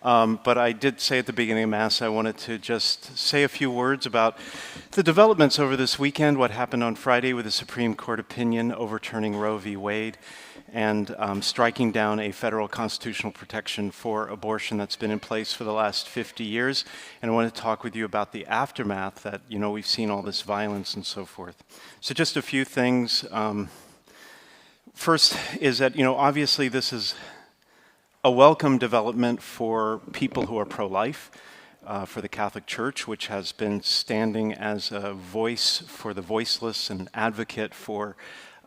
But I did say at the beginning of Mass I wanted to just say a few words about the developments over this weekend, what happened on Friday with the Supreme Court opinion overturning Roe v. Wade and striking down a federal constitutional protection for abortion that's been in place for the last 50 years. And I want to talk with you about the aftermath that, we've seen all this violence and so forth. So just a few things. First is that, obviously this is a welcome development for people who are pro-life, for the Catholic Church, which has been standing as a voice for the voiceless and advocate for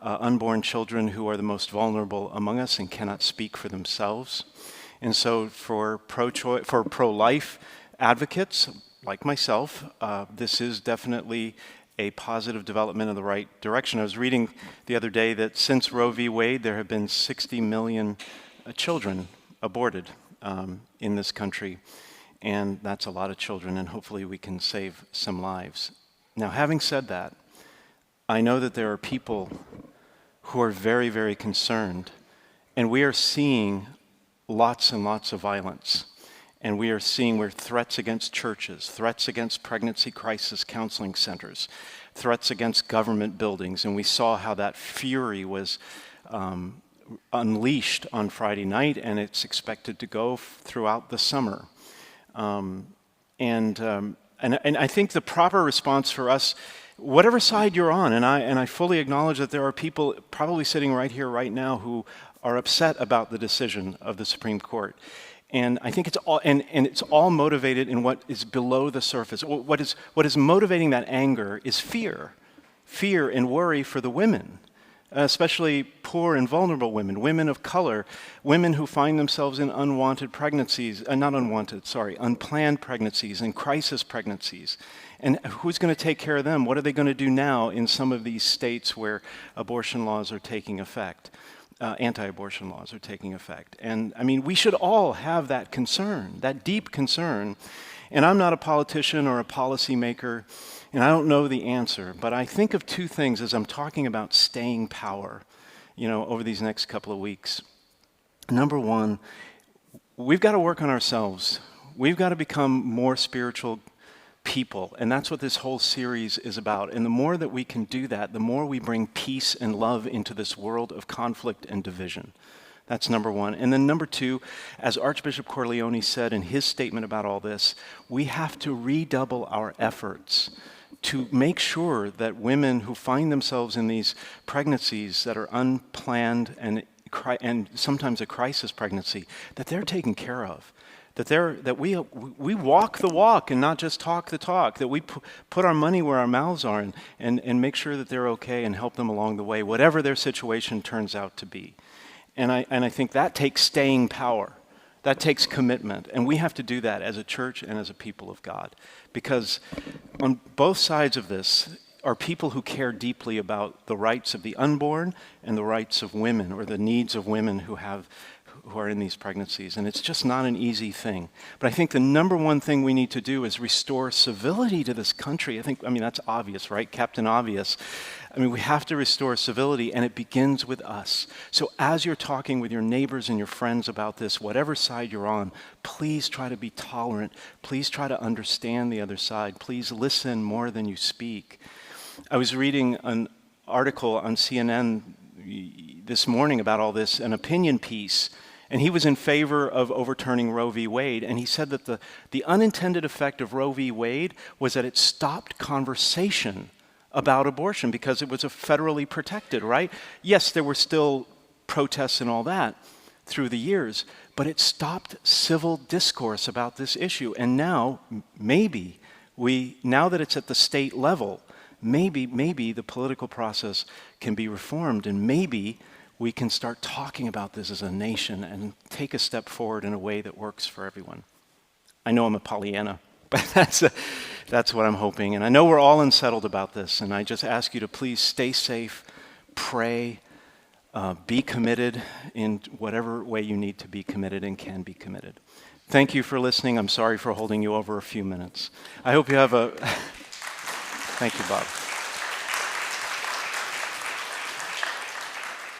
unborn children who are the most vulnerable among us and cannot speak for themselves. And so for pro-life advocates like myself, this is definitely a positive development in the right direction. I was reading the other day that since Roe v. Wade, there have been 60 million children aborted in this country, and that's a lot of children, and hopefully we can save some lives. Now, having said that, I know that there are people who are very, very concerned, and we are seeing lots and lots of violence, and we are seeing where threats against churches, threats against pregnancy crisis counseling centers, threats against government buildings, and we saw how that fury was unleashed on Friday night, and it's expected to go throughout the summer. And I think the proper response for us, whatever side you're on, and I fully acknowledge that there are people probably sitting right here right now who are upset about the decision of the Supreme Court. And I think it's all, and it's all motivated in what is below the surface. What is motivating that anger is fear and worry for the women, especially poor and vulnerable women, women of color, women who find themselves in unplanned pregnancies and crisis pregnancies. And who's going to take care of them? What are they going to do now in some of these states where abortion laws are taking effect? Anti-abortion laws are taking effect. And I mean, we should all have that concern, that deep concern. And I'm not a politician or a policymaker, and I don't know the answer, but I think of two things as I'm talking about staying power, over these next couple of weeks. Number one, we've got to work on ourselves. We've got to become more spiritual people, and that's what this whole series is about. And the more that we can do that, the more we bring peace and love into this world of conflict and division. That's number one. And then number two, as Archbishop Corleone said in his statement about all this, we have to redouble our efforts to make sure that women who find themselves in these pregnancies that are unplanned and sometimes a crisis pregnancy, that they're taken care of. That we walk the walk and not just talk the talk, that we put our money where our mouths are and make sure that they're okay and help them along the way, whatever their situation turns out to be. And I think that takes staying power. That takes commitment. And we have to do that as a church and as a people of God. Because on both sides of this are people who care deeply about the rights of the unborn and the rights of women, or the needs of women who are in these pregnancies. And it's just not an easy thing. But I think the number one thing we need to do is restore civility to this country. That's obvious, right? Captain Obvious. We have to restore civility, and it begins with us. So as you're talking with your neighbors and your friends about this, whatever side you're on, please try to be tolerant. Please try to understand the other side. Please listen more than you speak. I was reading an article on CNN this morning about all this, an opinion piece, and he was in favor of overturning Roe v. Wade, and he said that the unintended effect of Roe v. Wade was that it stopped conversation about abortion because it was a federally protected, right? Yes, there were still protests and all that through the years, but it stopped civil discourse about this issue. And now, now that it's at the state level, maybe the political process can be reformed, and maybe we can start talking about this as a nation and take a step forward in a way that works for everyone. I know I'm a Pollyanna, but that's what I'm hoping. And I know we're all unsettled about this, and I just ask you to please stay safe, pray, be committed in whatever way you need to be committed and can be committed. Thank you for listening. I'm sorry for holding you over a few minutes. I hope you have a... Thank you, Bob.